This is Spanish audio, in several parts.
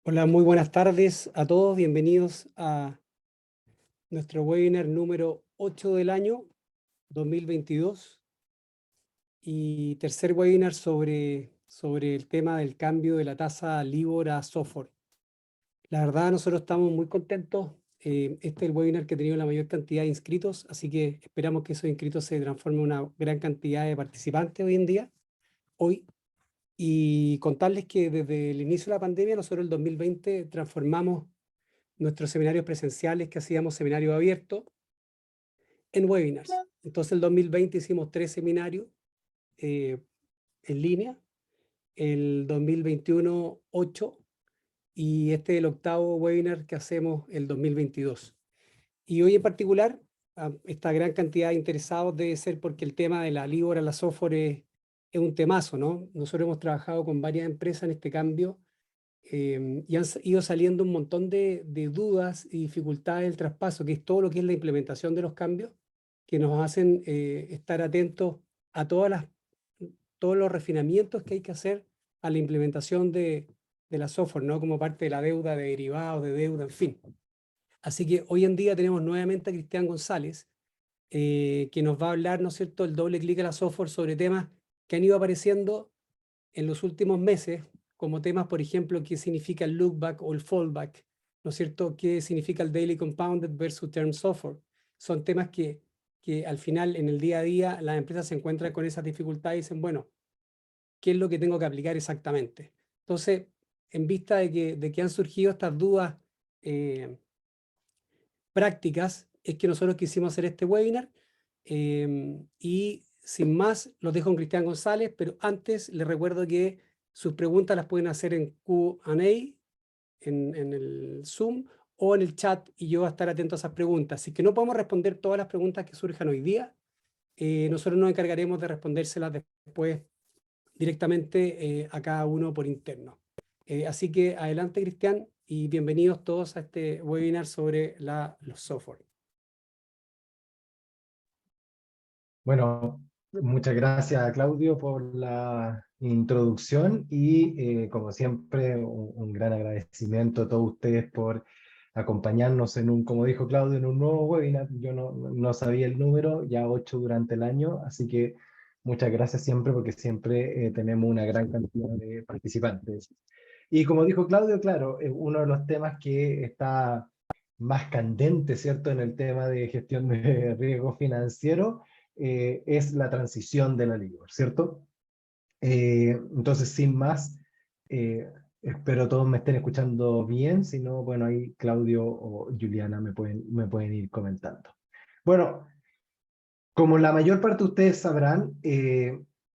Hola, muy buenas tardes a todos. Bienvenidos a nuestro webinar número 8 del año 2022 y tercer webinar sobre el tema del cambio de la tasa LIBOR a SOFR. La verdad, nosotros estamos muy contentos. Este es el webinar que ha tenido la mayor cantidad de inscritos, así que esperamos que esos inscritos se transformen en una gran cantidad de participantes hoy en día, hoy. Y contarles que desde el inicio de la pandemia, nosotros el 2020 transformamos nuestros seminarios presenciales que hacíamos seminarios abiertos en webinars. Entonces el 2020 hicimos 3 seminarios eh, en línea, el 2021 8 y este es el octavo webinar que hacemos el 2022. Y hoy en particular, esta gran cantidad de interesados debe ser porque el tema de la LIBOR a la SOFR es un temazo, ¿no? Nosotros hemos trabajado con varias empresas en este cambio y han ido saliendo un montón de dudas y dificultades del traspaso, que es todo lo que es la implementación de los cambios, que nos hacen estar atentos a todos los refinamientos que hay que hacer a la implementación de la software, ¿no? Como parte de la deuda, de derivados, de deuda, en fin. Así que hoy en día tenemos nuevamente a Cristian González, que nos va a hablar, ¿no es cierto?, el doble clic a la software sobre temas que han ido apareciendo en los últimos meses, como temas, por ejemplo, qué significa el lookback o el fallback, ¿no es cierto? ¿Qué significa el daily compounded versus term software? Son temas que al final, en el día a día, las empresas se encuentran con esas dificultades y dicen, bueno, ¿qué es lo que tengo que aplicar exactamente? Entonces, en vista de que han surgido estas dudas eh, prácticas, es que nosotros quisimos hacer este webinar. Y sin más, los dejo con Cristian González, pero antes les recuerdo que sus preguntas las pueden hacer en Q&A, en el Zoom o en el chat, y yo voy a estar atento a esas preguntas. Si que no podemos responder todas las preguntas que surjan hoy día, nosotros nos encargaremos de respondérselas después directamente a cada uno por interno. Así que adelante, Cristian, y bienvenidos todos a este webinar sobre los software. Bueno, muchas gracias Claudio por la introducción y como siempre un gran agradecimiento a todos ustedes por acompañarnos en como dijo Claudio, en un nuevo webinar. Yo no sabía el número, ya 8 durante el año, así que muchas gracias siempre porque siempre tenemos una gran cantidad de participantes. Y como dijo Claudio, claro, uno de los temas que está más candente, ¿cierto?, en el tema de gestión de riesgo financiero es la transición de la LIBOR, ¿cierto? Entonces, sin más, espero todos me estén escuchando bien, si no, bueno, ahí Claudio o Juliana me pueden ir comentando. Bueno, como la mayor parte de ustedes sabrán,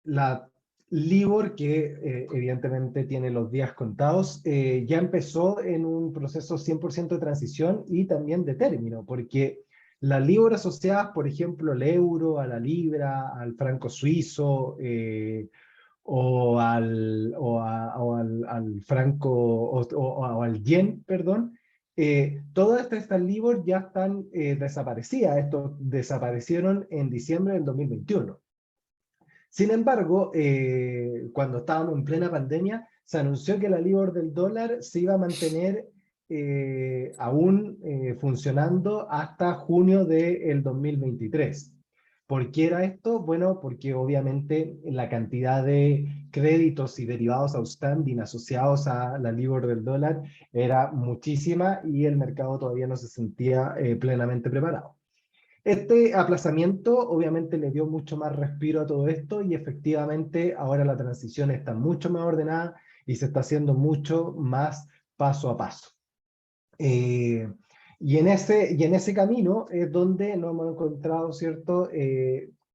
la LIBOR, que evidentemente tiene los días contados, ya empezó en un proceso 100% de transición y también de término, porque la LIBOR asociada, por ejemplo, al euro, a la libra, al franco suizo, o al franco, o al yen, perdón, todas estas LIBOR ya están desaparecidas. Estos desaparecieron en diciembre del 2021. Sin embargo, cuando estábamos en plena pandemia, se anunció que la LIBOR del dólar se iba a mantener aún funcionando hasta junio del 2023. ¿Por qué era esto? Bueno, porque obviamente la cantidad de créditos y derivados outstanding asociados a la LIBOR del dólar era muchísima y el mercado todavía no se sentía plenamente preparado. Este aplazamiento obviamente le dio mucho más respiro a todo esto y efectivamente ahora la transición está mucho más ordenada y se está haciendo mucho más paso a paso. Eh, y en ese camino es donde nos hemos encontrado, ¿cierto?,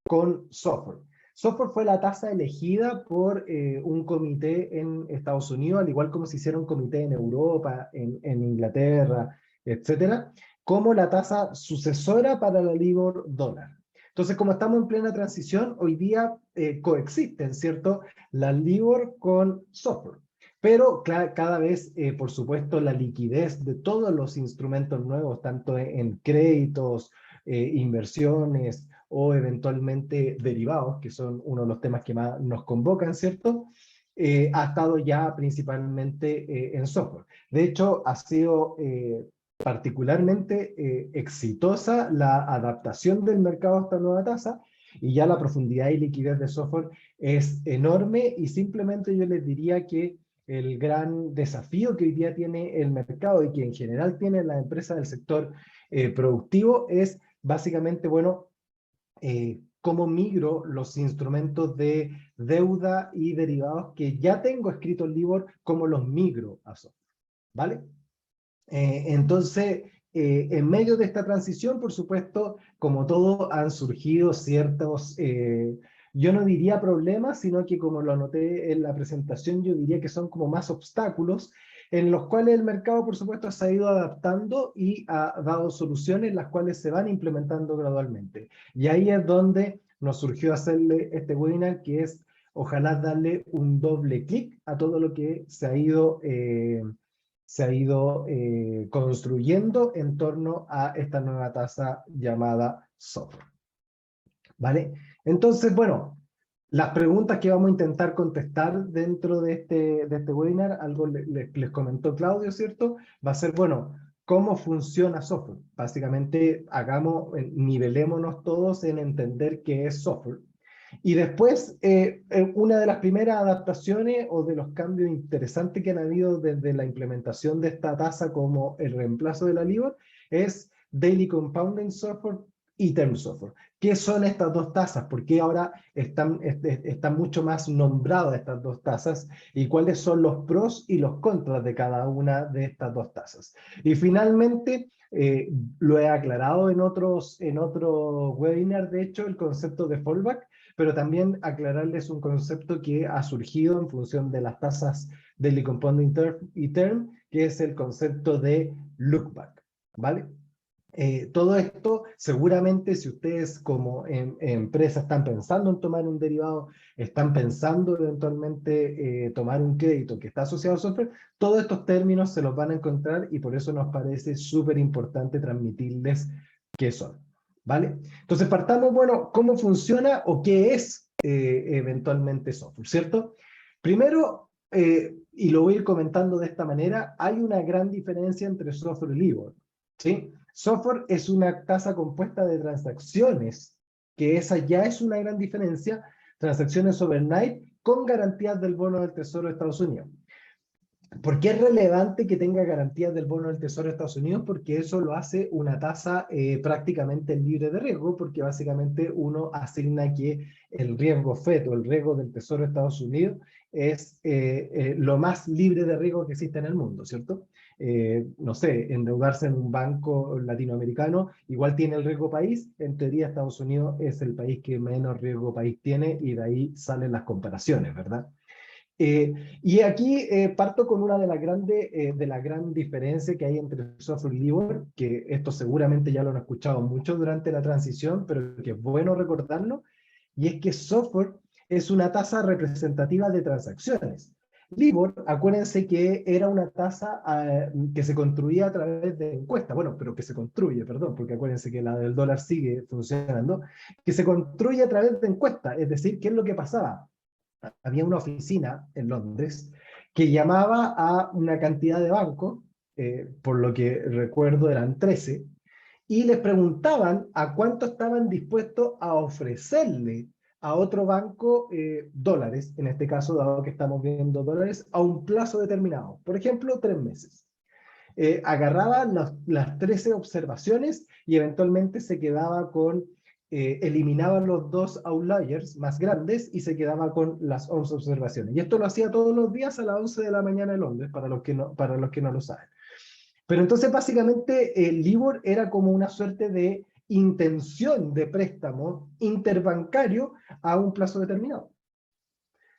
con software. Software fue la tasa elegida por un comité en Estados Unidos, al igual como se hicieron comité en Europa, en Inglaterra, etcétera, como la tasa sucesora para la LIBOR dólar. Entonces, como estamos en plena transición, hoy día coexisten, ¿cierto?, la LIBOR con software. Pero cada vez, por supuesto, la liquidez de todos los instrumentos nuevos, tanto en créditos, inversiones o eventualmente derivados, que son uno de los temas que más nos convocan, ¿cierto? ha estado ya principalmente en software. De hecho, ha sido particularmente exitosa la adaptación del mercado a esta nueva tasa, y ya la profundidad y liquidez de software es enorme, y simplemente yo les diría que el gran desafío que hoy día tiene el mercado y que en general tienen las empresas del sector productivo es básicamente, bueno, cómo migro los instrumentos de deuda y derivados que ya tengo escrito en Libor, cómo los migro a software, ¿vale? Entonces, en medio de esta transición, por supuesto, como todo, han surgido ciertos, yo no diría problemas, sino que como lo anoté en la presentación, yo diría que son como más obstáculos en los cuales el mercado, por supuesto, se ha ido adaptando y ha dado soluciones, las cuales se van implementando gradualmente. Y ahí es donde nos surgió hacerle este webinar, que es ojalá darle un doble clic a todo lo que se ha ido construyendo en torno a esta nueva tasa llamada software. ¿Vale? Entonces, bueno, las preguntas que vamos a intentar contestar dentro de este webinar, algo les comentó Claudio, ¿cierto? Va a ser, bueno, ¿cómo funciona software? Básicamente, nivelémonos todos en entender qué es software. Y después, una de las primeras adaptaciones o de los cambios interesantes que han habido desde la implementación de esta tasa como el reemplazo de la LIBOR es Daily Compounding Software y Term Software. ¿Qué son estas dos tasas? ¿Por qué ahora están mucho más nombradas estas dos tasas? ¿Y cuáles son los pros y los contras de cada una de estas dos tasas? Y finalmente, lo he aclarado en otros webinars, de hecho, el concepto de fallback, pero también aclararles un concepto que ha surgido en función de las tasas Daily Compounding y Term, que es el concepto de lookback, ¿vale? Todo esto, seguramente, si ustedes como empresa están pensando en tomar un derivado, están pensando eventualmente tomar un crédito que está asociado al software, todos estos términos se los van a encontrar, y por eso nos parece súper importante transmitirles qué son, ¿vale? Entonces partamos, bueno, ¿cómo funciona o qué es eventualmente software, ¿cierto? Primero, y lo voy a ir comentando de esta manera, hay una gran diferencia entre software y LIBOR, ¿sí? Software es una tasa compuesta de transacciones, que esa ya es una gran diferencia, transacciones overnight con garantías del bono del Tesoro de Estados Unidos. ¿Por qué es relevante que tenga garantías del bono del Tesoro de Estados Unidos? Porque eso lo hace una tasa prácticamente libre de riesgo, porque básicamente uno asigna que el riesgo FED o el riesgo del Tesoro de Estados Unidos es lo más libre de riesgo que existe en el mundo, ¿cierto? No sé, endeudarse en un banco latinoamericano igual tiene el riesgo país. En teoría Estados Unidos es el país que menos riesgo país tiene, y de ahí salen las comparaciones, ¿verdad? Y aquí parto con una de las gran diferencias que hay entre software y LIBOR, que esto seguramente ya lo han escuchado mucho durante la transición, pero que es bueno recordarlo, y es que software es una tasa representativa de transacciones. LIBOR, acuérdense que era una tasa que se construía a través de encuestas, bueno, pero que se construye, perdón, porque acuérdense que la del dólar sigue funcionando, que se construye a través de encuestas, es decir, ¿qué es lo que pasaba? Había una oficina en Londres que llamaba a una cantidad de bancos, por lo que recuerdo eran 13, y les preguntaban a cuánto estaban dispuestos a ofrecerle a otro banco dólares, en este caso, dado que estamos viendo dólares, a un plazo determinado, por ejemplo, 3 meses. Agarraba las 13 observaciones y eventualmente se quedaba con, eliminaba los 2 outliers más grandes y se quedaba con las 11 observaciones. Y esto lo hacía todos los días a las 11 de la mañana en Londres, para los que no lo saben. Pero entonces básicamente el LIBOR era como una suerte de intención de préstamo interbancario a un plazo determinado.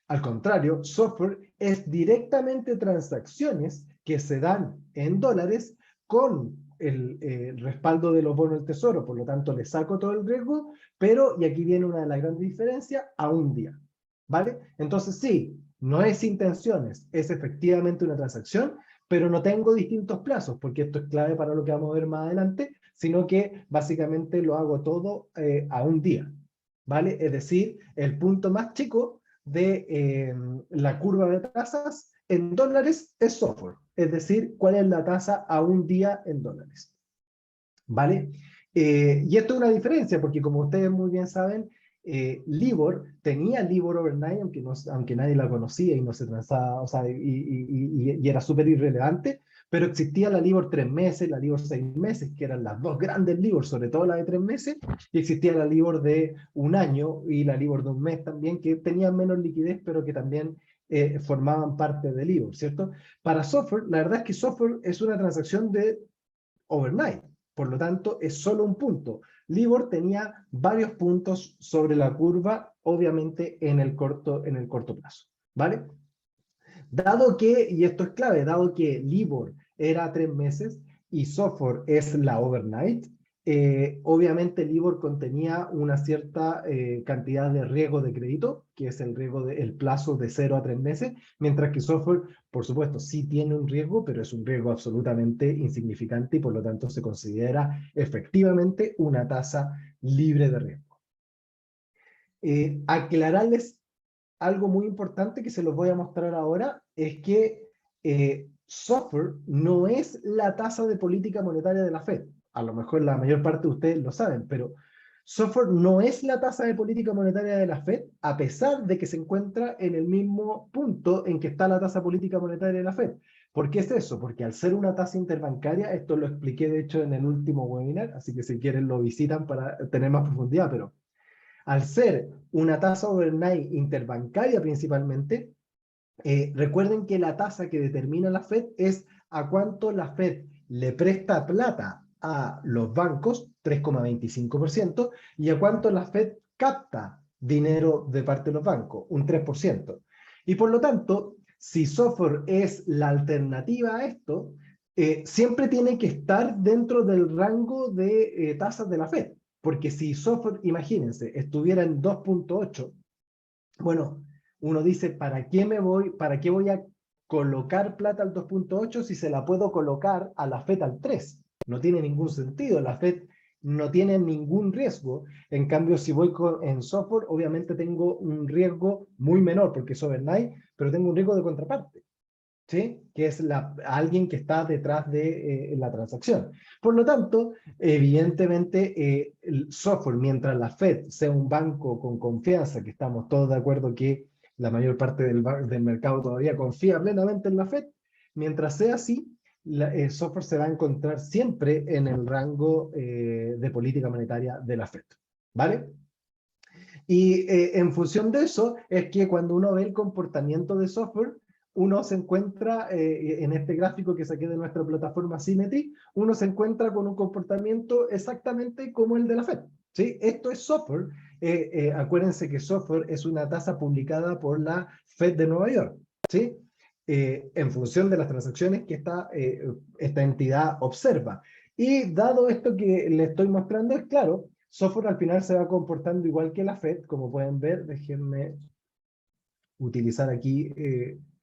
Al contrario, software es directamente transacciones que se dan en dólares con el respaldo de los bonos del Tesoro, por lo tanto le saco todo el riesgo, pero, y aquí viene una de las grandes diferencias, a un día, ¿vale? Entonces sí, no es intenciones, es efectivamente una transacción, pero no tengo distintos plazos, porque esto es clave para lo que vamos a ver más adelante, sino que básicamente lo hago todo a un día, ¿vale? Es decir, el punto más chico de la curva de tasas en dólares es SOFR, es decir, cuál es la tasa a un día en dólares. ¿Vale? Y esto es una diferencia, porque como ustedes muy bien saben, LIBOR tenía LIBOR overnight, aunque nadie la conocía y no se transaba, o sea, y era súper irrelevante, pero existía la LIBOR 3 meses, la LIBOR 6 meses, que eran las dos grandes LIBOR, sobre todo la de 3 meses, y existía la LIBOR de un año y la LIBOR de un mes también, que tenían menos liquidez, pero que también formaban parte del LIBOR, ¿cierto? Para SOFR, la verdad es que SOFR es una transacción de overnight. Por lo tanto, es solo un punto. LIBOR tenía varios puntos sobre la curva, obviamente en el corto plazo. ¿Vale? Dado que, y esto es clave, dado que LIBOR era 3 meses y SOFR es la overnight, obviamente LIBOR contenía una cierta cantidad de riesgo de crédito, que es el plazo de 0 a 3 meses, mientras que SOFR, por supuesto, sí tiene un riesgo, pero es un riesgo absolutamente insignificante y por lo tanto se considera efectivamente una tasa libre de riesgo. Aclararles algo muy importante que se los voy a mostrar ahora, es que SOFR no es la tasa de política monetaria de la Fed. A lo mejor la mayor parte de ustedes lo saben, pero SOFR no es la tasa de política monetaria de la Fed, a pesar de que se encuentra en el mismo punto en que está la tasa política monetaria de la Fed. ¿Por qué es eso? Porque al ser una tasa interbancaria, esto lo expliqué de hecho en el último webinar, así que si quieren lo visitan para tener más profundidad, pero al ser una tasa overnight interbancaria principalmente, recuerden que la tasa que determina la Fed es a cuánto la Fed le presta plata a los bancos, 3,25%, y a cuánto la Fed capta dinero de parte de los bancos, un 3%. Y por lo tanto, si SOFR es la alternativa a esto, siempre tiene que estar dentro del rango de tasas de la Fed. Porque si SOFR, imagínense, estuviera en 2,8, bueno, uno dice, ¿para qué voy a colocar plata al 2,8 si se la puedo colocar a la FED al 3? No tiene ningún sentido, la FED no tiene ningún riesgo. En cambio, si voy en SOFR, obviamente tengo un riesgo muy menor porque es overnight, pero tengo un riesgo de contraparte. ¿Sí? Que es alguien que está detrás de la transacción. Por lo tanto, evidentemente, el software, mientras la Fed sea un banco con confianza, que estamos todos de acuerdo que la mayor parte del mercado todavía confía plenamente en la Fed, mientras sea así, el software se va a encontrar siempre en el rango de política monetaria de la Fed. ¿Vale? Y en función de eso, es que cuando uno ve el comportamiento de software, uno se encuentra, en este gráfico que saqué de nuestra plataforma Symmetry, uno se encuentra con un comportamiento exactamente como el de la Fed. ¿Sí? Esto es software. Acuérdense que software es una tasa publicada por la Fed de Nueva York. ¿Sí? En función de las transacciones que esta entidad observa. Y dado esto que le estoy mostrando, es claro, software al final se va comportando igual que la Fed, como pueden ver. Déjenme utilizar aquí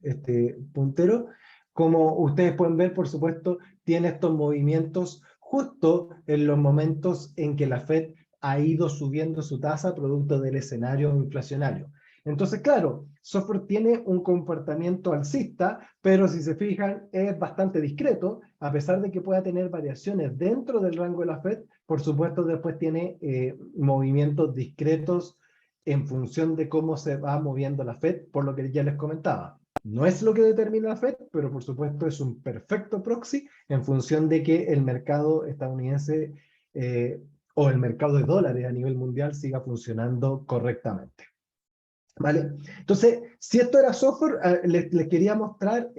este puntero. Como ustedes pueden ver, por supuesto, tiene estos movimientos justo en los momentos en que la Fed ha ido subiendo su tasa producto del escenario inflacionario. Entonces, claro, software tiene un comportamiento alcista, pero si se fijan, es bastante discreto, a pesar de que pueda tener variaciones dentro del rango de la Fed, por supuesto, después tiene movimientos discretos en función de cómo se va moviendo la Fed, por lo que ya les comentaba. No es lo que determina la Fed, pero por supuesto es un perfecto proxy en función de que el mercado estadounidense o el mercado de dólares a nivel mundial siga funcionando correctamente. ¿Vale? Entonces, si esto era software, les quería mostrar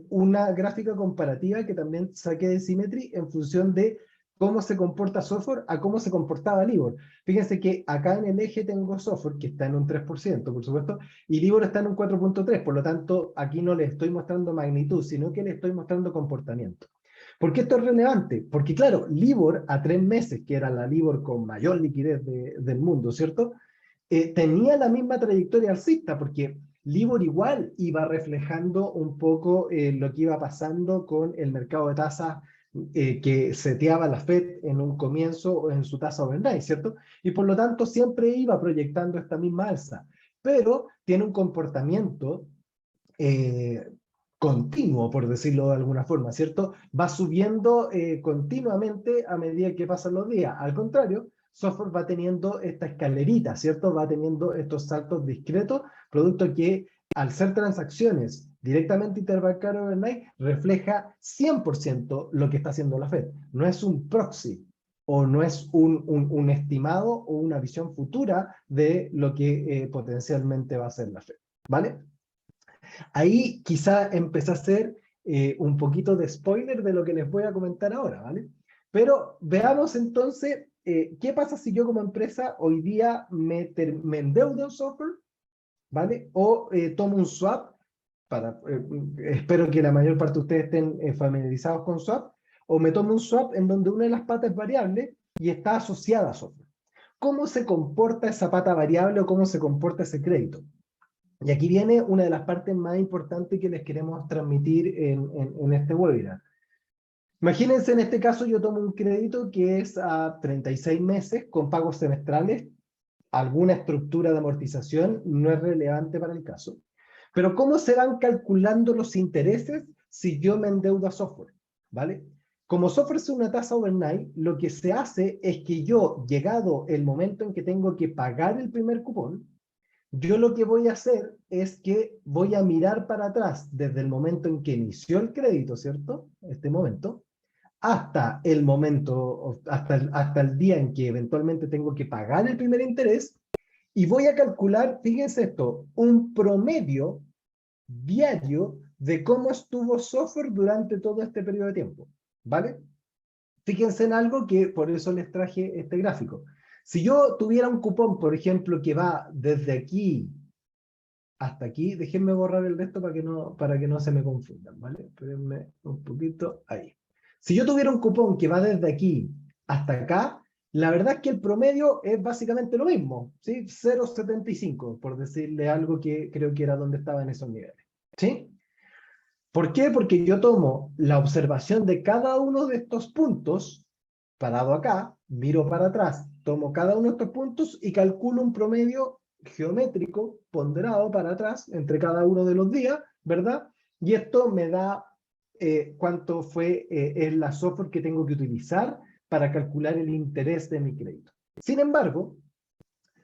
una gráfica comparativa que también saqué de Symmetry en función de cómo se comporta software a cómo se comportaba LIBOR. Fíjense que acá en el eje tengo software que está en un 3%, por supuesto, y LIBOR está en un 4,3%, por lo tanto, aquí no les estoy mostrando magnitud, sino que les estoy mostrando comportamiento. ¿Por qué esto es relevante? Porque claro, LIBOR a 3 meses, que era la LIBOR con mayor liquidez del mundo, ¿cierto? Tenía la misma trayectoria alcista, porque LIBOR igual iba reflejando un poco lo que iba pasando con el mercado de tasas que seteaba la Fed en un comienzo en su tasa overnight, ¿cierto? Y por lo tanto siempre iba proyectando esta misma alza. pero tiene un comportamiento continuo, por decirlo de alguna forma, ¿cierto? Va subiendo continuamente a medida que pasan los días. Al contrario, software va teniendo esta escalerita, ¿cierto? Va teniendo estos saltos discretos, producto que al ser transacciones directamente interbancario overnight, refleja 100% lo que está haciendo la Fed. No es un proxy, o no es un estimado o una visión futura de lo que potencialmente va a ser la Fed, ¿vale? Ahí quizá empecé a hacer un poquito de spoiler de lo que les voy a comentar ahora, ¿vale? Pero veamos entonces, ¿qué pasa si yo como empresa hoy día me endeudo en software, ¿vale? O tomo un swap, espero que la mayor parte de ustedes estén familiarizados con swap, o me tomo un swap en donde una de las patas es variable y está asociada a software. ¿Cómo se comporta esa pata variable o cómo se comporta ese crédito? Y aquí viene una de las partes más importantes que les queremos transmitir en este webinar. Imagínense, en este caso yo tomo un crédito que es a 36 meses con pagos semestrales, alguna estructura de amortización, no es relevante para el caso. Pero ¿cómo se van calculando los intereses si yo me endeudo a software? ¿Vale? Como software es una tasa overnight, lo que se hace es que yo, llegado el momento en que tengo que pagar el primer cupón, yo lo que voy a hacer es que voy a mirar para atrás desde el momento en que inició el crédito, ¿cierto? Este momento, hasta el momento, hasta el día en que eventualmente tengo que pagar el primer interés, y voy a calcular, fíjense esto, un promedio diario de cómo estuvo software durante todo este periodo de tiempo, ¿vale? Fíjense en algo que por eso les traje este gráfico. Si yo tuviera un cupón, por ejemplo, que va desde aquí hasta aquí, déjenme borrar el resto para que no se me confundan, ¿vale? Espérenme un poquito, ahí. Si yo tuviera un cupón que va desde aquí hasta acá, la verdad es que el promedio es básicamente lo mismo, ¿sí? 0,75, por decirle algo que creo que era donde estaba en esos niveles, ¿sí? ¿Por qué? Porque yo tomo la observación de cada uno de estos puntos, parado acá, miro para atrás, tomo cada uno de estos puntos y calculo un promedio geométrico ponderado para atrás entre cada uno de los días, ¿verdad? Y esto me da cuánto fue la software que tengo que utilizar para calcular el interés de mi crédito. Sin embargo,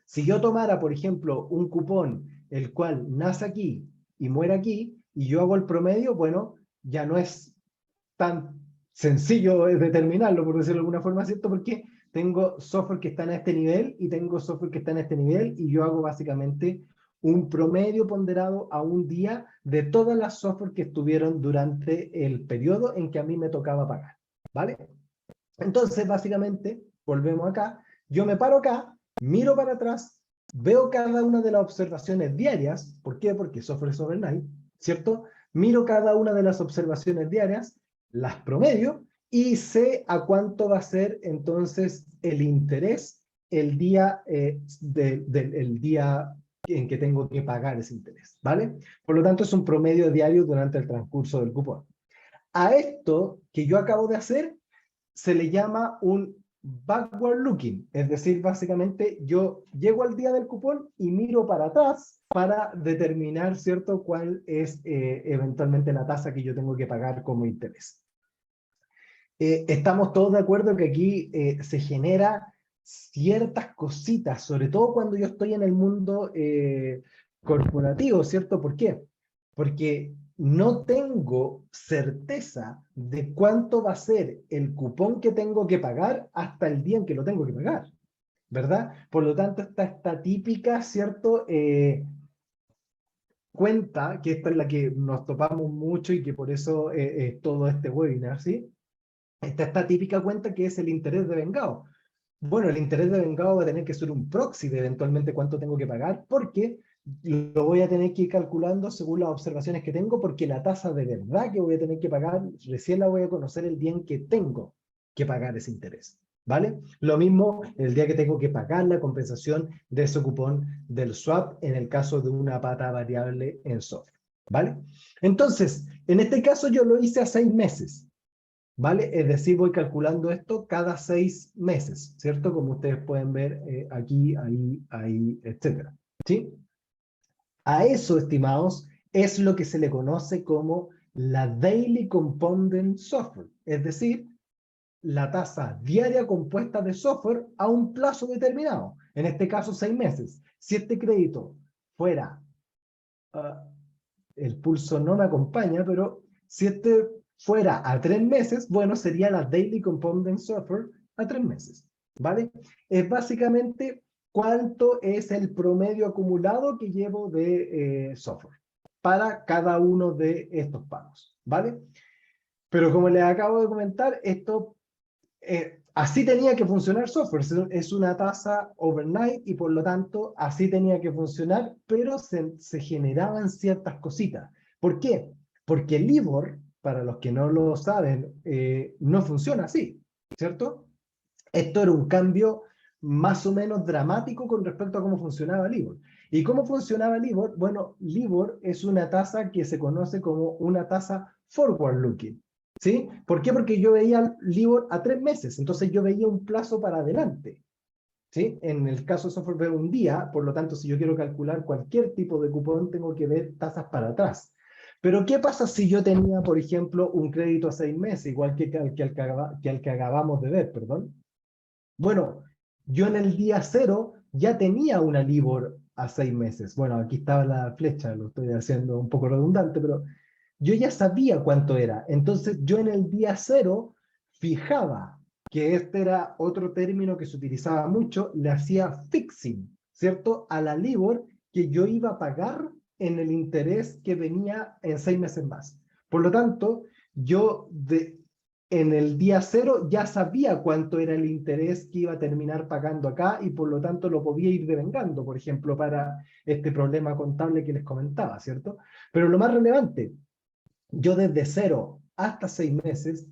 si yo tomara, por ejemplo, un cupón el cual nace aquí y muere aquí, y yo hago el promedio, bueno, ya no es tan sencillo determinarlo, por decirlo de alguna forma, ¿cierto? Porque tengo software que está en este nivel y tengo software que está en este nivel, y yo hago básicamente un promedio ponderado a un día de todas las software que estuvieron durante el periodo en que a mí me tocaba pagar, ¿vale? Entonces, básicamente, volvemos acá, yo me paro acá, miro para atrás, veo cada una de las observaciones diarias. ¿Por qué? Porque software es overnight, ¿cierto? Miro cada una de las observaciones diarias, las promedio y sé a cuánto va a ser entonces el interés el día, el día en que tengo que pagar ese interés, ¿vale? Por lo tanto, es un promedio diario durante el transcurso del cupón. A esto que yo acabo de hacer se le llama un backward looking, es decir, básicamente yo llego al día del cupón y miro para atrás para determinar, ¿cierto?, cuál es eventualmente la tasa que yo tengo que pagar como interés. Estamos todos de acuerdo que aquí se genera ciertas cositas, sobre todo cuando yo estoy en el mundo corporativo, ¿cierto? ¿Por qué? Porque no tengo certeza de cuánto va a ser el cupón que tengo que pagar hasta el día en que lo tengo que pagar, ¿verdad? Por lo tanto, está esta típica, ¿cierto? Cuenta, que esta es la que nos topamos mucho y que por eso es todo este webinar, ¿sí? Está esta típica cuenta que es el interés de vengado. Bueno, el interés de vengado va a tener que ser un proxy de eventualmente cuánto tengo que pagar, porque lo voy a tener que ir calculando según las observaciones que tengo, porque la tasa de verdad que voy a tener que pagar, recién la voy a conocer el día en que tengo que pagar ese interés, ¿vale? Lo mismo el día que tengo que pagar la compensación de ese cupón del swap en el caso de una pata variable en software, ¿vale? Entonces, en este caso yo lo hice a 6 meses. ¿Vale? Es decir, voy calculando esto cada 6 meses, ¿cierto? Como ustedes pueden ver aquí, ahí, ahí, etc. ¿Sí? A eso, estimados, es lo que se le conoce como la Daily Compounding Software, es decir, la tasa diaria compuesta de software a un plazo determinado, en este caso 6 meses. Si este crédito fuera, el pulso no me acompaña, pero si este fuera a 3 meses, bueno, sería la Daily Compounding Software a 3 meses, ¿vale? Es básicamente cuánto es el promedio acumulado que llevo de software para cada uno de estos pagos, ¿vale? Pero como les acabo de comentar, esto así tenía que funcionar software. Es una tasa overnight y por lo tanto así tenía que funcionar, pero se generaban ciertas cositas. ¿Por qué? Porque el LIBOR, para los que no lo saben, no funciona así, ¿cierto? Esto era un cambio más o menos dramático con respecto a cómo funcionaba LIBOR. ¿Y cómo funcionaba LIBOR? Bueno, LIBOR es una tasa que se conoce como una tasa forward looking. ¿Sí? ¿Por qué? Porque yo veía LIBOR a 3 meses, entonces yo veía un plazo para adelante. ¿Sí? En el caso de software veo un día, por lo tanto, si yo quiero calcular cualquier tipo de cupón, tengo que ver tasas para atrás. Pero ¿qué pasa si yo tenía, por ejemplo, un crédito a 6 meses, igual que el que acabamos de ver, perdón? Bueno, yo en el día cero ya tenía una LIBOR a 6 meses. Bueno, aquí estaba la flecha, lo estoy haciendo un poco redundante, pero yo ya sabía cuánto era. Entonces yo en el día cero fijaba, que este era otro término que se utilizaba mucho, le hacía fixing, ¿cierto? A la LIBOR que yo iba a pagar en el interés que venía en 6 meses más. Por lo tanto, yo en el día cero ya sabía cuánto era el interés que iba a terminar pagando acá y por lo tanto lo podía ir devengando, por ejemplo, para este problema contable que les comentaba, ¿cierto? Pero lo más relevante, yo desde 0 hasta 6 meses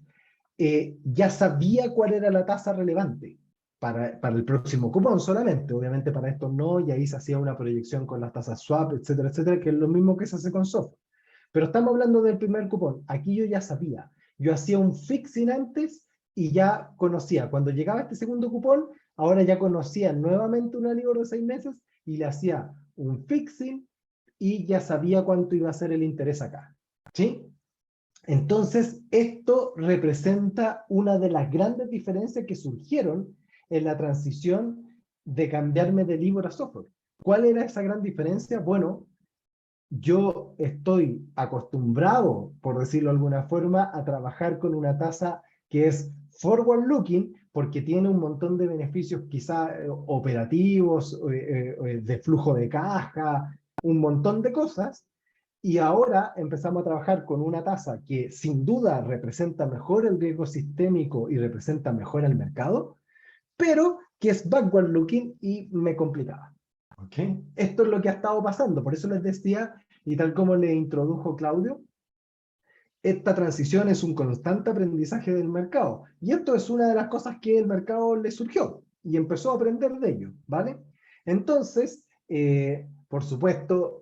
ya sabía cuál era la tasa relevante para el próximo cupón solamente, obviamente para esto no, y ahí se hacía una proyección con las tasas swap, etcétera, que es lo mismo que se hace con software. Pero estamos hablando del primer cupón, aquí yo ya sabía, yo hacía un fixing antes y ya conocía, cuando llegaba este segundo cupón, ahora ya conocía nuevamente una LIBOR de 6 meses y le hacía un fixing y ya sabía cuánto iba a ser el interés acá, ¿sí? Entonces, esto representa una de las grandes diferencias que surgieron en la transición de cambiarme de LIBOR a software. ¿Cuál era esa gran diferencia? Bueno, yo estoy acostumbrado, por decirlo de alguna forma, a trabajar con una tasa que es forward looking, porque tiene un montón de beneficios quizá operativos, de flujo de caja, un montón de cosas, y ahora empezamos a trabajar con una tasa que sin duda representa mejor el riesgo sistémico y representa mejor al mercado, pero que es backward looking y me complicaba. ¿Okay? Esto es lo que ha estado pasando, por eso les decía, y tal como le introdujo Claudio, esta transición es un constante aprendizaje del mercado. Y esto es una de las cosas que el mercado le surgió y empezó a aprender de ello, ¿vale? Entonces, por supuesto,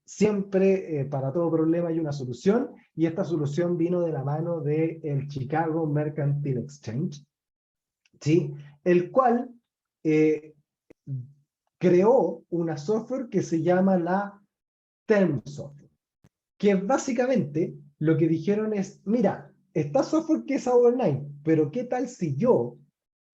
siempre para todo problema hay una solución y esta solución vino de la mano del Chicago Mercantile Exchange, ¿sí? El cual creó una software que se llama la Term Software, que básicamente lo que dijeron es, mira, está software que es overnight, pero ¿qué tal si yo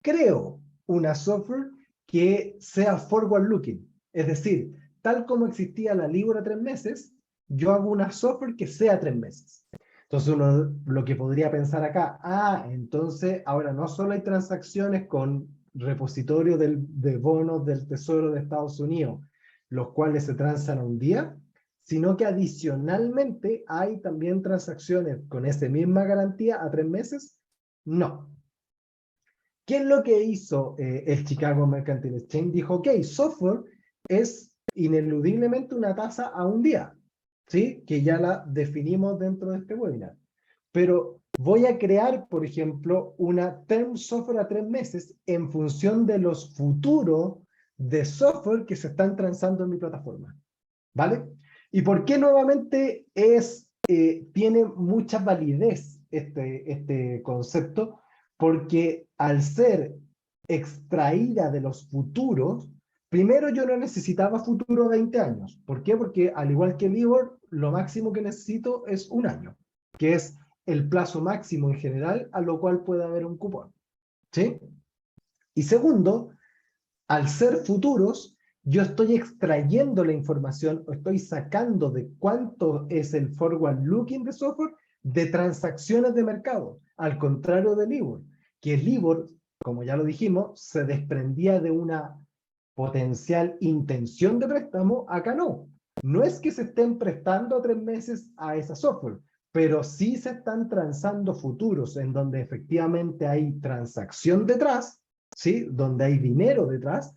creo una software que sea forward looking? Es decir, tal como existía la LIBOR a 3 meses, yo hago una software que sea 3 meses. Entonces uno lo que podría pensar acá, entonces ahora no solo hay transacciones con repositorio de bonos del Tesoro de Estados Unidos, los cuales se transan a un día, sino que adicionalmente hay también transacciones con esa misma garantía a 3 meses. No. ¿Qué es lo que hizo el Chicago Mercantile Exchange? Dijo, ok, software es ineludiblemente una tasa a un día, ¿sí? Que ya la definimos dentro de este webinar. Pero voy a crear, por ejemplo, una term software a 3 meses en función de los futuros de software que se están transando en mi plataforma, ¿vale? ¿Y por qué nuevamente tiene mucha validez este concepto? Porque al ser extraída de los futuros, Primero, yo no necesitaba futuro 20 años. ¿Por qué? Porque al igual que LIBOR, lo máximo que necesito es un año, que es el plazo máximo en general a lo cual puede haber un cupón. ¿Sí? Y segundo, al ser futuros, yo estoy extrayendo la información o estoy sacando de cuánto es el forward looking de software de transacciones de mercado, al contrario del LIBOR, que el LIBOR, como ya lo dijimos, se desprendía de una potencial intención de préstamo. Acá no. No es que se estén prestando 3 meses a esa software, pero sí se están transando futuros en donde efectivamente hay transacción detrás, ¿sí? Donde hay dinero detrás,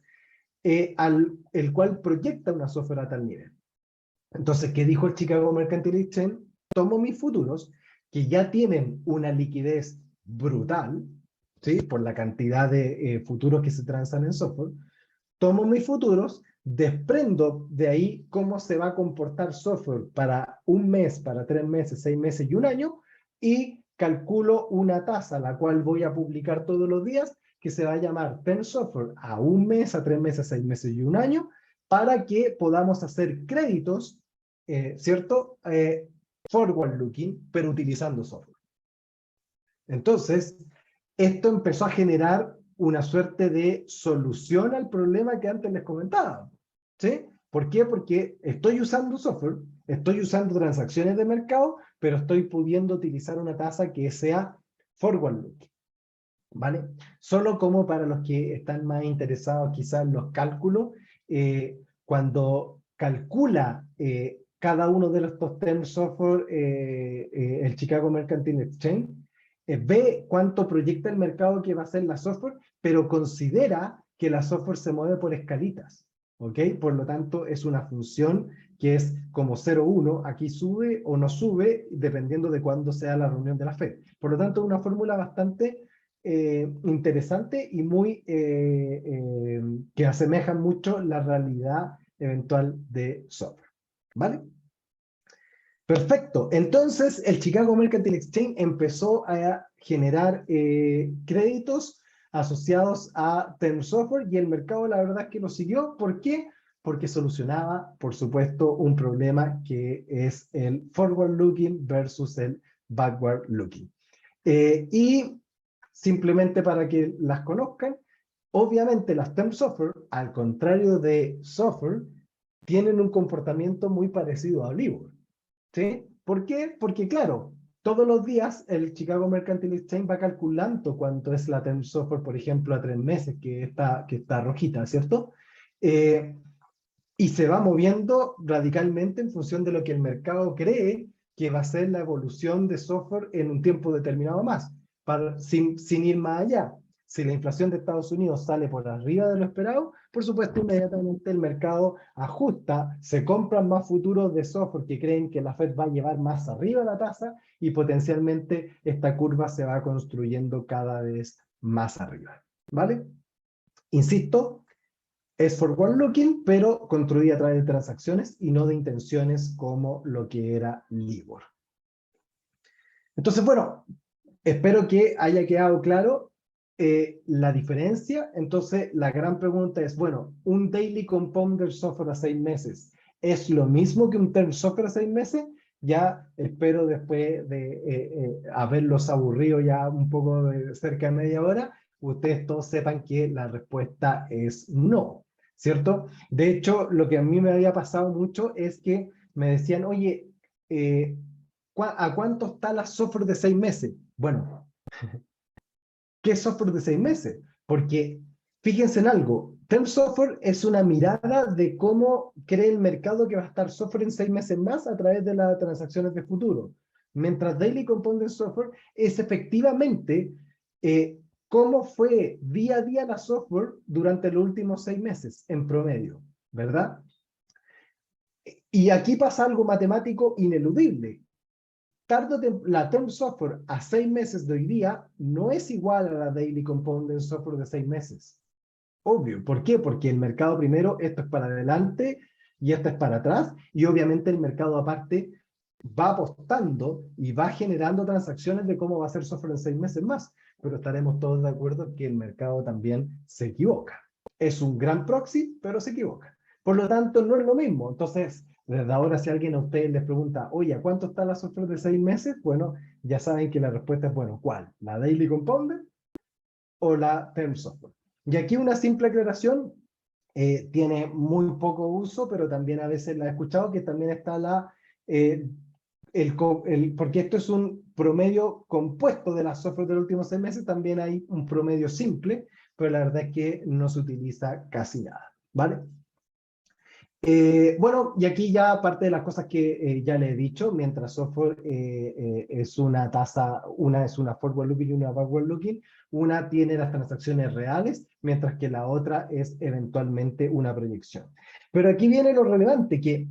el cual proyecta una software a tal nivel. Entonces, ¿qué dijo el Chicago Mercantile Exchange? Tomo mis futuros, que ya tienen una liquidez brutal, ¿sí? Por la cantidad de futuros que se transan en software. Tomo mis futuros, desprendo de ahí cómo se va a comportar software para un mes, para 3 meses, 6 meses y un año, y calculo una tasa, la cual voy a publicar todos los días, que se va a llamar Term Software a un mes, a 3 meses, 6 meses y un año, para que podamos hacer créditos, ¿cierto? Forward looking, pero utilizando software. Entonces, esto empezó a generar una suerte de solución al problema que antes les comentaba. ¿Sí? ¿Por qué? Porque estoy usando software, estoy usando transacciones de mercado, pero estoy pudiendo utilizar una tasa que sea forward looking. ¿Vale? Solo como para los que están más interesados quizás en los cálculos, cuando calcula cada uno de estos term software, el Chicago Mercantile Exchange, ve cuánto proyecta el mercado que va a ser la software, pero considera que la software se mueve por escalitas. ¿Ok? Por lo tanto, es una función que es como 0,1, aquí sube o no sube, dependiendo de cuándo sea la reunión de la Fed. Por lo tanto, es una fórmula bastante interesante y muy que asemeja mucho la realidad eventual de software. ¿Vale? Perfecto. Entonces, el Chicago Mercantile Exchange empezó a generar créditos asociados a Term Software y el mercado, la verdad es que lo siguió. ¿Por qué? Porque solucionaba, por supuesto, un problema que es el forward looking versus el backward looking. Y simplemente para que las conozcan, obviamente las Term Software, al contrario de software, tienen un comportamiento muy parecido a LIBOR. ¿Sí? ¿Por qué? Porque claro, todos los días el Chicago Mercantile Exchange va calculando cuánto es la Term Software, por ejemplo, a 3 meses, que está rojita, ¿cierto? Y se va moviendo radicalmente en función de lo que el mercado cree que va a ser la evolución de software en un tiempo determinado más, sin ir más allá. Si la inflación de Estados Unidos sale por arriba de lo esperado, por supuesto, inmediatamente el mercado ajusta, se compran más futuros de software que creen que la Fed va a llevar más arriba la tasa y potencialmente esta curva se va construyendo cada vez más arriba. ¿Vale? Insisto, es forward looking, pero construida a través de transacciones y no de intenciones como lo que era LIBOR. Entonces, bueno, espero que haya quedado claro la diferencia. Entonces, la gran pregunta es, bueno, ¿un daily compounder software a 6 meses es lo mismo que un term software a 6 meses? Ya espero después de haberlos aburrido ya un poco de cerca de media hora, ustedes todos sepan que la respuesta es no, ¿cierto? De hecho, lo que a mí me había pasado mucho es que me decían, oye, ¿a cuánto está la software de 6 meses? Bueno, ¿qué software de 6 meses? Porque fíjense en algo, Term Software es una mirada de cómo cree el mercado que va a estar software en 6 meses más a través de las transacciones de futuro. Mientras Daily Compounded Software es efectivamente cómo fue día a día la software durante los últimos 6 meses en promedio, ¿verdad? Y aquí pasa algo matemático ineludible. La Term Software a 6 meses de hoy día no es igual a la Daily Compounded Software de 6 meses. Obvio. ¿Por qué? Porque el mercado primero, esto es para adelante y esto es para atrás, y obviamente el mercado aparte va apostando y va generando transacciones de cómo va a ser software en 6 meses más, pero estaremos todos de acuerdo que el mercado también se equivoca, Es un gran proxy, pero se equivoca. Por lo tanto, no es lo mismo. Entonces, desde ahora, si alguien a ustedes les pregunta, oye, ¿a cuánto está la software de 6 meses? Bueno, ya saben que la respuesta es, bueno, ¿cuál? ¿La Daily Compounder o la Term Software? Y aquí una simple aclaración, tiene muy poco uso, pero también a veces la he escuchado, que también está porque esto es un promedio compuesto de las software de los últimos 6 meses, también hay un promedio simple, pero la verdad es que no se utiliza casi nada, ¿vale? Bueno, y aquí ya parte de las cosas que ya le he dicho, mientras software es una tasa, una es una forward looking y una backward looking, una tiene las transacciones reales, mientras que la otra es eventualmente una proyección. Pero aquí viene lo relevante, que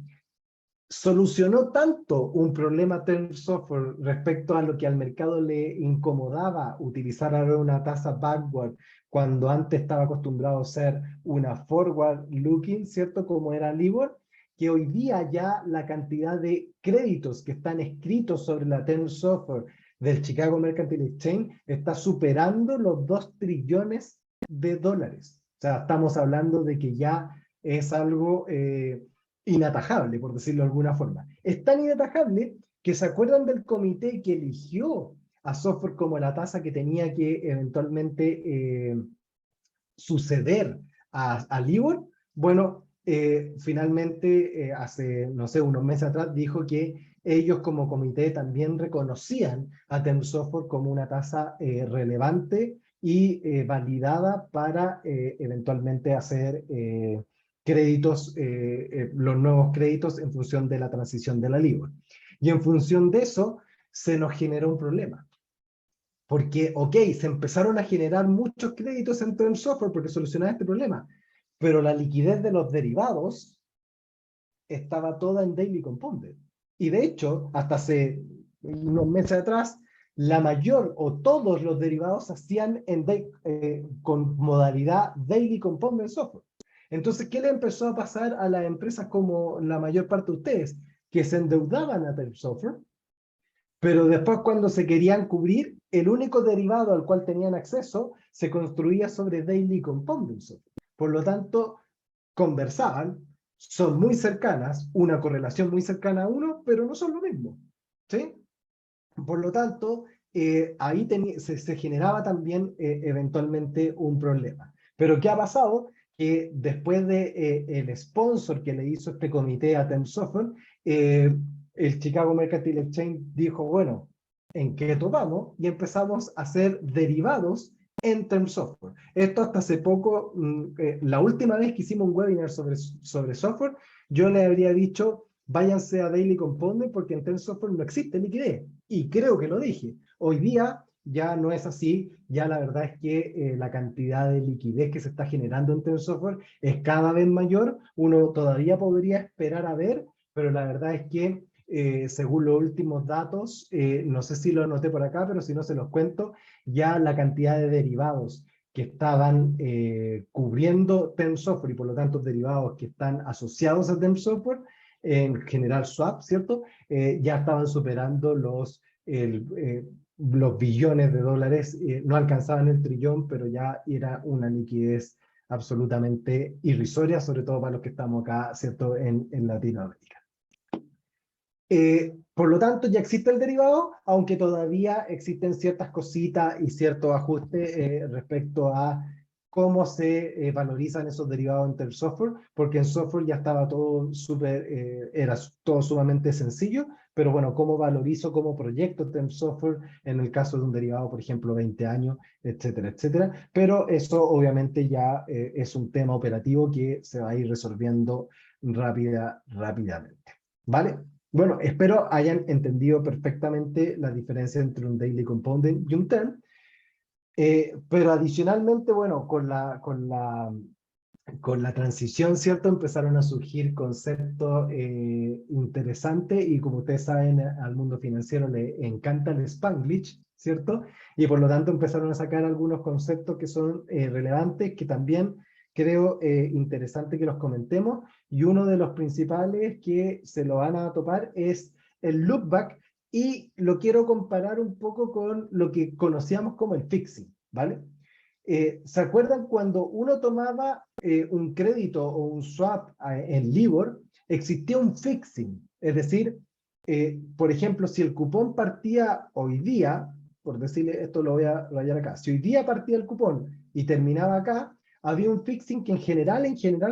solucionó tanto un problema Term Software respecto a lo que al mercado le incomodaba utilizar ahora una tasa backward cuando antes estaba acostumbrado a ser una forward looking, ¿cierto? Como era LIBOR, que hoy día ya la cantidad de créditos que están escritos sobre la Term Software del Chicago Mercantile Exchange está superando los 2 trillones de dólares. O sea, estamos hablando de que ya es algo inatajable, por decirlo de alguna forma. Es tan inatajable que se acuerdan del comité que eligió a software como la tasa que tenía que eventualmente suceder a LIBOR. Bueno, finalmente hace, no sé, unos meses atrás dijo que ellos como comité también reconocían a Term Software como una tasa relevante y validada para eventualmente hacer créditos, los nuevos créditos en función de la transición de la LIBOR. Y en función de eso, se nos generó un problema. Porque, ok, se empezaron a generar muchos créditos en Term Software porque solucionaba este problema, pero la liquidez de los derivados estaba toda en Daily Compounded. Y de hecho, hasta hace unos meses atrás, la mayor o todos los derivados se hacían con modalidad Daily Compounded Software. Entonces, ¿qué le empezó a pasar a las empresas como la mayor parte de ustedes? Que se endeudaban a Term Software, pero después cuando se querían cubrir, el único derivado al cual tenían acceso se construía sobre Daily Compounding Software. Por lo tanto, conversaban, son muy cercanas, una correlación muy cercana a uno, pero no son lo mismo. ¿Sí? Por lo tanto, ahí se generaba también eventualmente un problema. Pero ¿qué ha pasado? Que después de el sponsor que le hizo este comité a Term Software, el Chicago Mercantile Exchange dijo, bueno, ¿en qué topamos? Y empezamos a hacer derivados en Term Software. Esto hasta hace poco, la última vez que hicimos un webinar sobre software, yo le habría dicho, váyanse a Daily Compounding porque en Term Software no existe liquidez. Y creo que lo dije. Hoy día ya no es así. Ya la verdad es que la cantidad de liquidez que se está generando en Term Software es cada vez mayor. Uno todavía podría esperar a ver, pero la verdad es que según los últimos datos, no sé si lo anoté por acá, pero si no se los cuento, ya la cantidad de derivados que estaban cubriendo Term Software y por lo tanto derivados que están asociados a Term Software, en general swap, ¿cierto? Ya estaban superando los billones de dólares, no alcanzaban el trillón, pero ya era una liquidez absolutamente irrisoria, sobre todo para los que estamos acá, ¿cierto?, en Latinoamérica. Por lo tanto, ya existe el derivado, aunque todavía existen ciertas cositas y ciertos ajustes respecto a cómo se valorizan esos derivados en Term Software, porque en software ya estaba todo súper, era todo sumamente sencillo, pero bueno, cómo valorizo, cómo proyecto Term Software en el caso de un derivado, por ejemplo, 20 años, etcétera, etcétera. Pero eso obviamente ya es un tema operativo que se va a ir resolviendo rápidamente. ¿Vale? Bueno, espero hayan entendido perfectamente la diferencia entre un Daily Compounding y un Term. Pero adicionalmente, bueno, con la transición, ¿cierto? Empezaron a surgir conceptos interesantes y como ustedes saben, al mundo financiero le encanta el Spanglish, ¿cierto? Y por lo tanto empezaron a sacar algunos conceptos que son relevantes, que también creo interesante que los comentemos. Y uno de los principales que se lo van a topar es el loopback, y lo quiero comparar un poco con lo que conocíamos como el fixing, ¿vale? ¿Se acuerdan cuando uno tomaba un crédito o un swap en LIBOR? Existía un fixing, es decir, por ejemplo, si el cupón partía hoy día, por decirle esto lo voy a rayar acá, si hoy día partía el cupón y terminaba acá, había un fixing que en general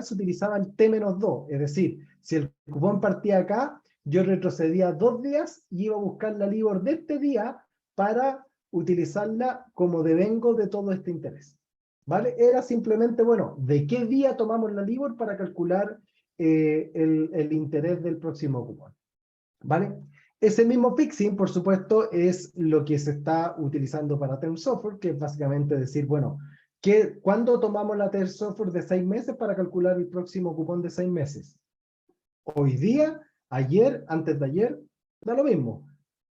se utilizaba el T-2, es decir, si el cupón partía acá, yo retrocedía 2 días y iba a buscar la LIBOR de este día para utilizarla como devengo de todo este interés. ¿Vale? Era simplemente, bueno, ¿de qué día tomamos la LIBOR para calcular el interés del próximo cupón? ¿Vale? Ese mismo fixing, por supuesto, es lo que se está utilizando para Term SOFR, que es básicamente decir, bueno, ¿cuándo tomamos la Term SOFR de 6 meses para calcular el próximo cupón de 6 meses? Hoy día, ayer, antes de ayer, da lo mismo.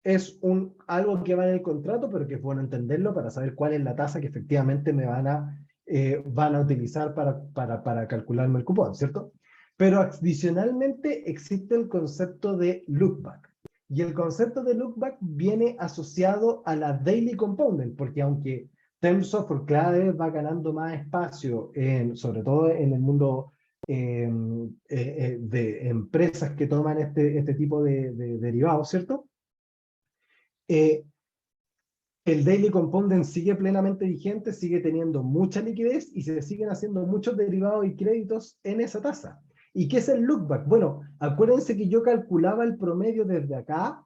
Es algo que va en el contrato, pero que es bueno entenderlo para saber cuál es la tasa que efectivamente me van a utilizar para calcularme el cupón, ¿cierto? Pero adicionalmente existe el concepto de lookback. Y el concepto de lookback viene asociado a la daily component, porque aunque Term SOFR cada vez va ganando más espacio, sobre todo en el mundo de empresas que toman este tipo de derivados, ¿cierto? El daily component sigue plenamente vigente, sigue teniendo mucha liquidez y se siguen haciendo muchos derivados y créditos en esa tasa. ¿Y qué es el lookback? Bueno, acuérdense que yo calculaba el promedio desde acá,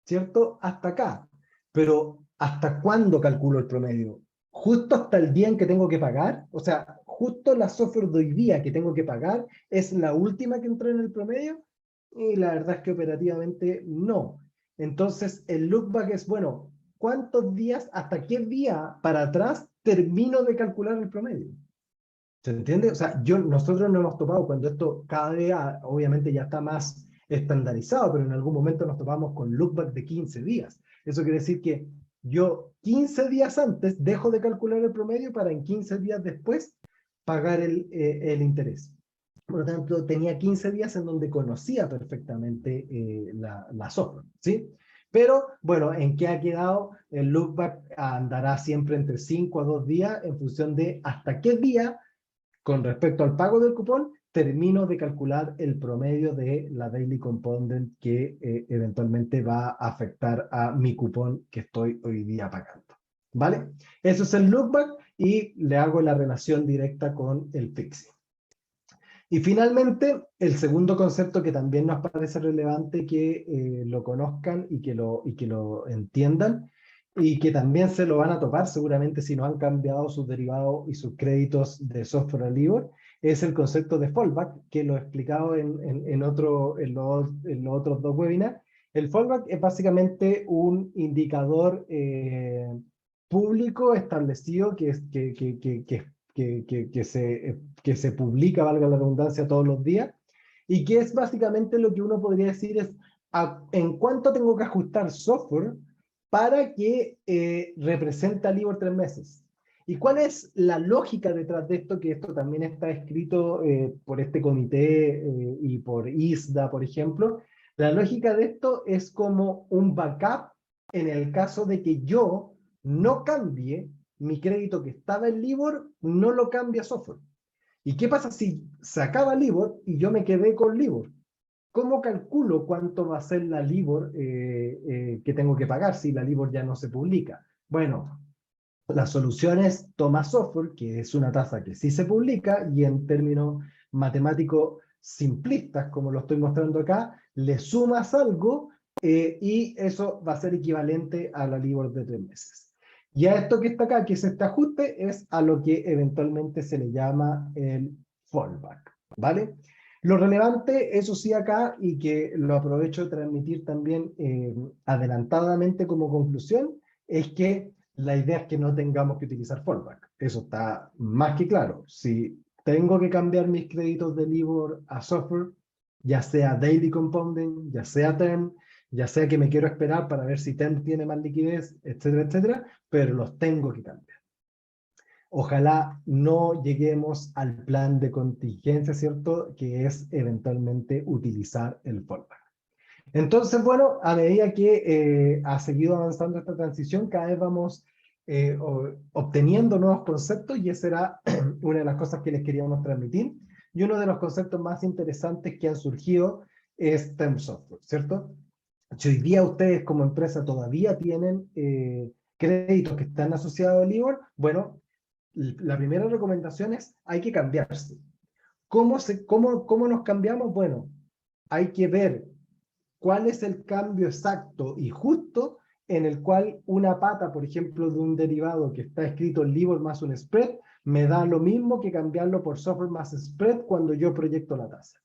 ¿cierto? Hasta acá. Pero ¿hasta cuándo calculo el promedio? ¿Justo hasta el día en que tengo que pagar? O sea, justo la software de hoy día que tengo que pagar es la última que entró en el promedio. Y la verdad es que operativamente no. Entonces, el lookback es, bueno, ¿cuántos días, hasta qué día para atrás termino de calcular el promedio? ¿Se entiende? O sea, nosotros no hemos topado cuando esto cada día, obviamente ya está más estandarizado, pero en algún momento nos topamos con lookback de 15 días. Eso quiere decir que yo 15 días antes dejo de calcular el promedio para en 15 días después pagar el interés. Por lo tanto, tenía 15 días en donde conocía perfectamente la software, ¿sí? Pero, bueno, ¿en qué ha quedado? El lookback andará siempre entre 5 a 2 días en función de hasta qué día, con respecto al pago del cupón, termino de calcular el promedio de la daily component que eventualmente va a afectar a mi cupón que estoy hoy día pagando. ¿Vale? Eso es el lookback y le hago la relación directa con el fixing. Y finalmente, el segundo concepto que también nos parece relevante que lo conozcan y que lo entiendan, y que también se lo van a topar seguramente si no han cambiado sus derivados y sus créditos de software a LIBOR, es el concepto de fallback, que lo he explicado en los otros 2 webinars. El fallback es básicamente un indicador público establecido que se publica, valga la redundancia, todos los días, y que es básicamente lo que uno podría decir es en cuánto tengo que ajustar software para que represente a LIBOR 3 meses. ¿Y cuál es la lógica detrás de esto? Que esto también está escrito por este comité y por ISDA, por ejemplo. La lógica de esto es como un backup en el caso de que yo no cambie mi crédito que estaba en LIBOR, no lo cambia software. ¿Y qué pasa si se acaba LIBOR y yo me quedé con LIBOR? ¿Cómo calculo cuánto va a ser la LIBOR que tengo que pagar si la LIBOR ya no se publica? Bueno, la solución es toma software, que es una tasa que sí se publica, y en términos matemáticos simplistas, como lo estoy mostrando acá, le sumas algo y eso va a ser equivalente a la LIBOR de 3 meses. Y a esto que está acá, que es este ajuste, es a lo que eventualmente se le llama el fallback, ¿vale? Lo relevante, eso sí acá, y que lo aprovecho de transmitir también adelantadamente como conclusión, es que la idea es que no tengamos que utilizar fallback. Eso está más que claro. Si tengo que cambiar mis créditos de LIBOR a software, ya sea daily compounding, ya sea term, ya sea que me quiero esperar para ver si term tiene más liquidez, etcétera, etcétera, pero los tengo que cambiar. Ojalá no lleguemos al plan de contingencia, ¿cierto? Que es eventualmente utilizar el fallback. Entonces, bueno, a medida que ha seguido avanzando esta transición, cada vez vamos obteniendo nuevos conceptos, y esa era una de las cosas que les queríamos transmitir. Y uno de los conceptos más interesantes que han surgido es Term Software, ¿cierto? Si hoy día ustedes como empresa todavía tienen créditos que están asociados al LIBOR, bueno, la primera recomendación es hay que cambiarse. ¿Cómo nos cambiamos? Bueno, hay que ver cuál es el cambio exacto y justo en el cual una pata, por ejemplo, de un derivado que está escrito en LIBOR más un spread, me da lo mismo que cambiarlo por SOFR más spread cuando yo proyecto la tasa.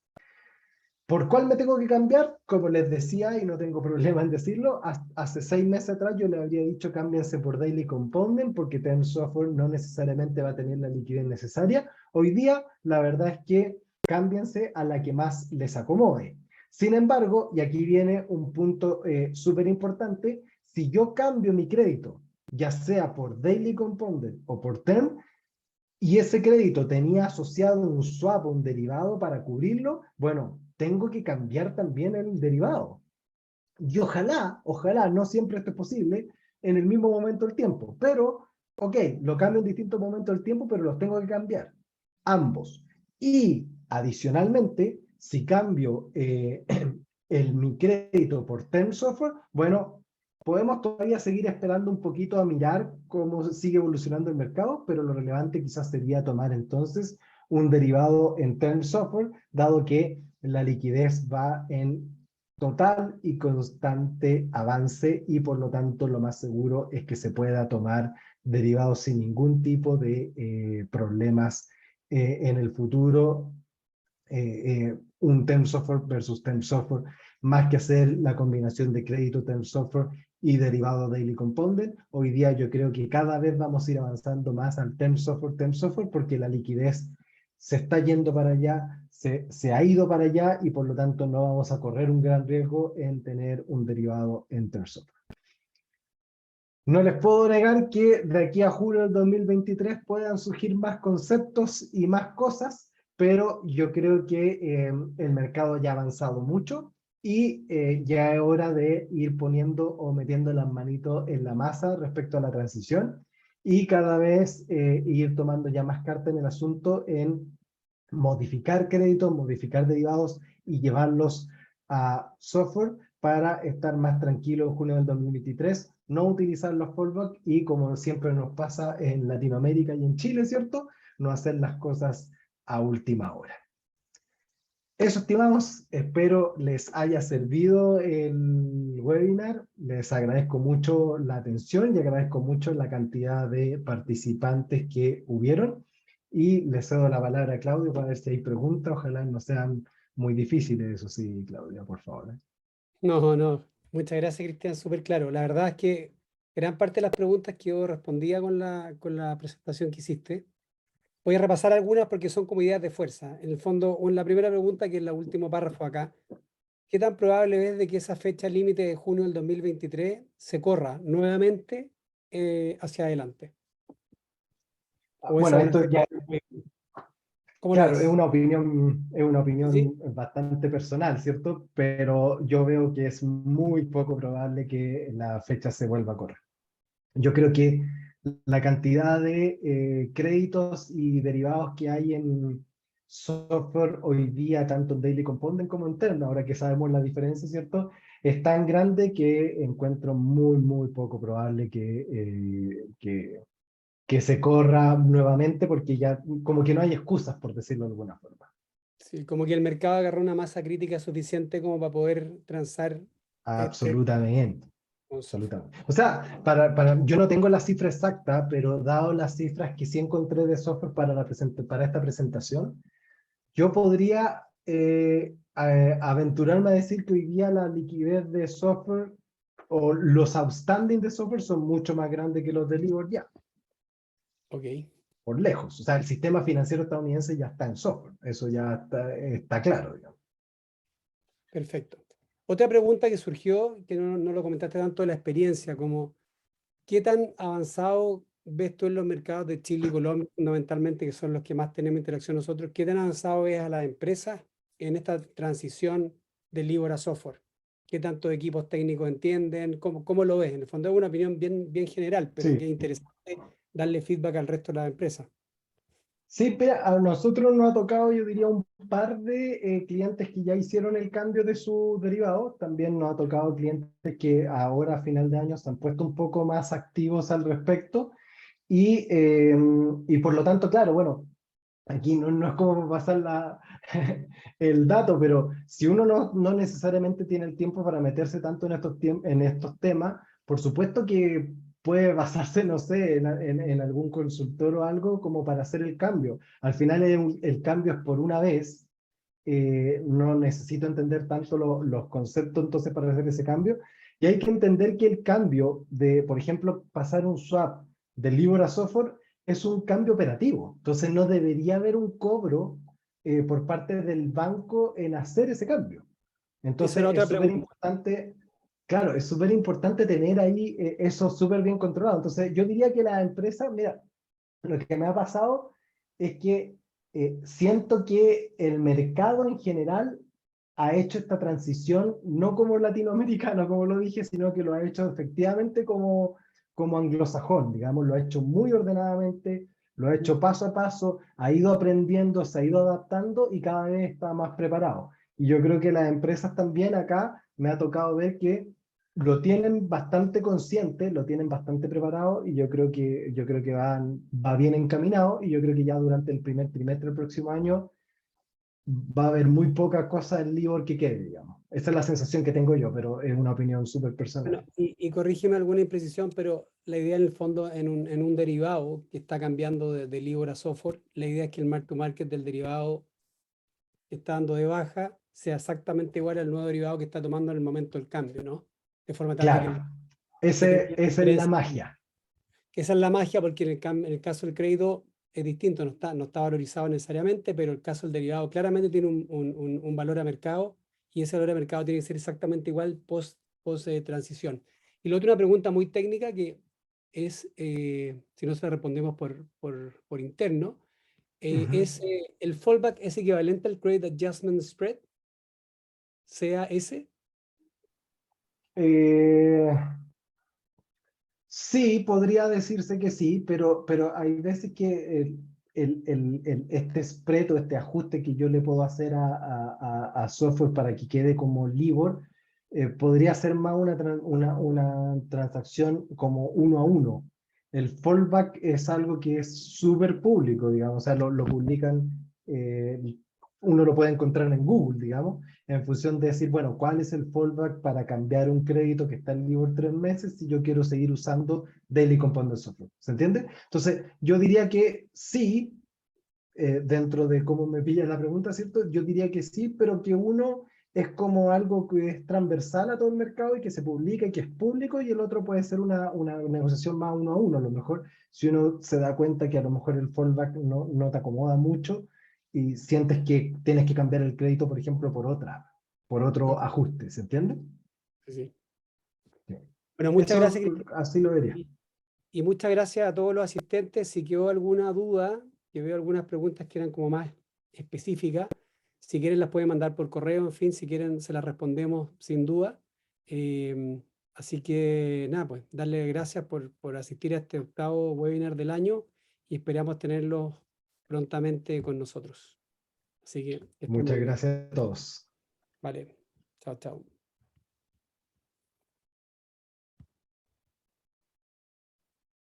¿Por cuál me tengo que cambiar? Como les decía, y no tengo problema en decirlo, hace 6 meses atrás yo les habría dicho cámbiense por Daily Compounding porque Term Software no necesariamente va a tener la liquidez necesaria. Hoy día, la verdad es que cámbiense a la que más les acomode. Sin embargo, y aquí viene un punto súper importante, si yo cambio mi crédito, ya sea por Daily Compounding o por Term, y ese crédito tenía asociado un swap o un derivado para cubrirlo, bueno, tengo que cambiar también el derivado. Y ojalá, no siempre esto es posible en el mismo momento del tiempo, pero, ok, lo cambio en distintos momentos del tiempo, pero los tengo que cambiar, ambos. Y adicionalmente, si cambio mi crédito por Term Software, bueno, podemos todavía seguir esperando un poquito a mirar cómo sigue evolucionando el mercado, pero lo relevante quizás sería tomar entonces un derivado en Term Software, dado que la liquidez va en total y constante avance y por lo tanto lo más seguro es que se pueda tomar derivados sin ningún tipo de problemas en el futuro. Un Term Software versus Term Software, más que hacer la combinación de crédito Term Software y derivado Daily Compounding. Hoy día yo creo que cada vez vamos a ir avanzando más al Term Software, porque la liquidez se está yendo para allá, se ha ido para allá y por lo tanto no vamos a correr un gran riesgo en tener un derivado en Term Software. No les puedo negar que de aquí a julio del 2023 puedan surgir más conceptos y más cosas, pero yo creo que el mercado ya ha avanzado mucho y ya es hora de ir poniendo o metiendo las manitos en la masa respecto a la transición y cada vez ir tomando ya más carta en el asunto en modificar créditos, modificar derivados y llevarlos a software para estar más tranquilo en junio del 2023, no utilizar los fallback y como siempre nos pasa en Latinoamérica y en Chile, ¿cierto? No hacer las cosas a última hora. Eso, estimados, espero les haya servido el webinar. Les agradezco mucho la atención y agradezco mucho la cantidad de participantes que hubieron. Y les cedo la palabra a Claudio para ver si hay preguntas. Ojalá no sean muy difíciles, eso sí, Claudia, por favor. No. Muchas gracias, Cristian. Súper claro. La verdad es que gran parte de las preguntas que yo respondía con la presentación que hiciste. Voy a repasar algunas porque son como ideas de fuerza. En el fondo, o en la primera pregunta, que es el último párrafo acá, ¿qué tan probable es de que esa fecha límite de junio del 2023 se corra nuevamente hacia adelante? ¿O esa Bueno, es una esto ya, ¿Cómo lo claro, ves? es una Sí, opinión bastante personal, ¿cierto? Pero yo veo que es muy poco probable que la fecha se vuelva a correr. Yo creo que la cantidad de créditos y derivados que hay en software hoy día, tanto en Daily Compounding como en Term, ahora que sabemos la diferencia, ¿cierto? Es tan grande que encuentro muy poco probable que se corra nuevamente porque ya como que no hay excusas, por decirlo de alguna forma. sí, como que el mercado agarró una masa crítica suficiente como para poder transar este Absolutamente. con software. Absolutamente. O sea, yo no tengo la cifra exacta, pero dado las cifras que sí encontré de software para esta presentación, yo podría aventurarme a decir que hoy día la liquidez de software o los outstanding de software son mucho más grandes que los de LIBOR ya, Ok, por lejos. O sea, el sistema financiero estadounidense ya está en software. Eso ya está claro, digamos. perfecto. Otra pregunta que surgió, que no lo comentaste tanto, la experiencia, como ¿qué tan avanzado ves tú en los mercados de Chile y Colombia, fundamentalmente, que son los que más tenemos interacción nosotros? ¿Qué tan avanzado ves a las empresas en esta transición de LIBOR a software? qué tantos equipos técnicos entienden, cómo lo ves. En el fondo es una opinión bien general, pero Sí. que es interesante darle feedback al resto de las empresas. Sí, pero a nosotros nos ha tocado, yo diría, un par de clientes que ya hicieron el cambio de sus derivados. También nos ha tocado clientes que ahora a final de año se han puesto un poco más activos al respecto. Y por lo tanto, claro, bueno, aquí no es como pasar el dato, pero si uno no necesariamente tiene el tiempo para meterse tanto en estos temas, por supuesto que puede basarse, no sé, en algún consultor o algo como para hacer el cambio. Al final el cambio es por una vez, no necesito entender tanto los conceptos entonces para hacer ese cambio, y hay que entender que el cambio de, por ejemplo, pasar un swap de LIBOR a SOFR es un cambio operativo, entonces no debería haber un cobro por parte del banco en hacer ese cambio. Esa era Entonces es otra súper pregunta. importante, claro, es súper importante tener ahí eso súper bien controlado. Entonces yo diría que la empresa, mira, lo que me ha pasado es que siento que el mercado en general ha hecho esta transición no como latinoamericano, como lo dije, sino que lo ha hecho efectivamente como anglosajón, digamos, lo ha hecho muy ordenadamente, lo ha hecho paso a paso, ha ido aprendiendo, se ha ido adaptando y cada vez está más preparado. Y yo creo que las empresas también acá me ha tocado ver que lo tienen bastante consciente, lo tienen bastante preparado y yo creo que va bien encaminado y yo creo que ya durante el primer trimestre del próximo año va a haber muy poca cosa en LIBOR que quede, digamos. Esa es la sensación que tengo yo, pero es una opinión súper Bueno, personal. y corrígeme alguna imprecisión, pero la idea en el fondo, en un derivado que está cambiando de LIBOR a SOFR, la idea es que el mark to market del derivado que está dando de baja sea exactamente igual al nuevo derivado que está tomando en el momento del cambio, ¿no? De forma tal de que, Claro, de que no haya esa es la diferencia. magia. Que esa es la magia, porque en el caso del crédito es distinto, no está valorizado necesariamente, pero el caso del derivado claramente tiene un valor a mercado y ese valor a mercado tiene que ser exactamente igual post transición. Y luego una pregunta muy técnica que es, si no se la respondemos por interno, Ujú. ¿el fallback es equivalente al Credit Adjustment Spread? ¿Sea ese? Eh, Sí, podría decirse que sí, pero hay veces que este spread o este ajuste que yo le puedo hacer a software para que quede como LIBOR, podría ser más una transacción como uno a uno. El fallback es algo que es súper público, digamos, o sea, lo publican, uno lo puede encontrar en Google, digamos, en función de decir, bueno, ¿cuál es el fallback para cambiar un crédito que está en LIBOR 3 meses si yo quiero seguir usando Daily Compounded Software? ¿Se entiende? Entonces, yo diría que sí, dentro de cómo me pilla la pregunta, ¿cierto? Yo diría que sí, pero que uno es como algo que es transversal a todo el mercado y que se publica y que es público, y el otro puede ser una negociación más uno a uno. A lo mejor, si uno se da cuenta que a lo mejor el fallback no te acomoda mucho y sientes que tienes que cambiar el crédito, por ejemplo, por otro ajuste, ¿se entiende? Sí, sí. Sí. Bueno, muchas Eso, gracias, Cristian. así lo vería. Y muchas gracias a todos los asistentes. Si quedó alguna duda, que veo algunas preguntas que eran como más específicas, si quieren las pueden mandar por correo, en fin, si quieren se las respondemos sin duda. Así que nada, pues darle gracias por asistir a este octavo webinar del año y esperamos tenerlos prontamente con nosotros. Así que estén muy Muchas bien. gracias a todos. Vale, chao, chao.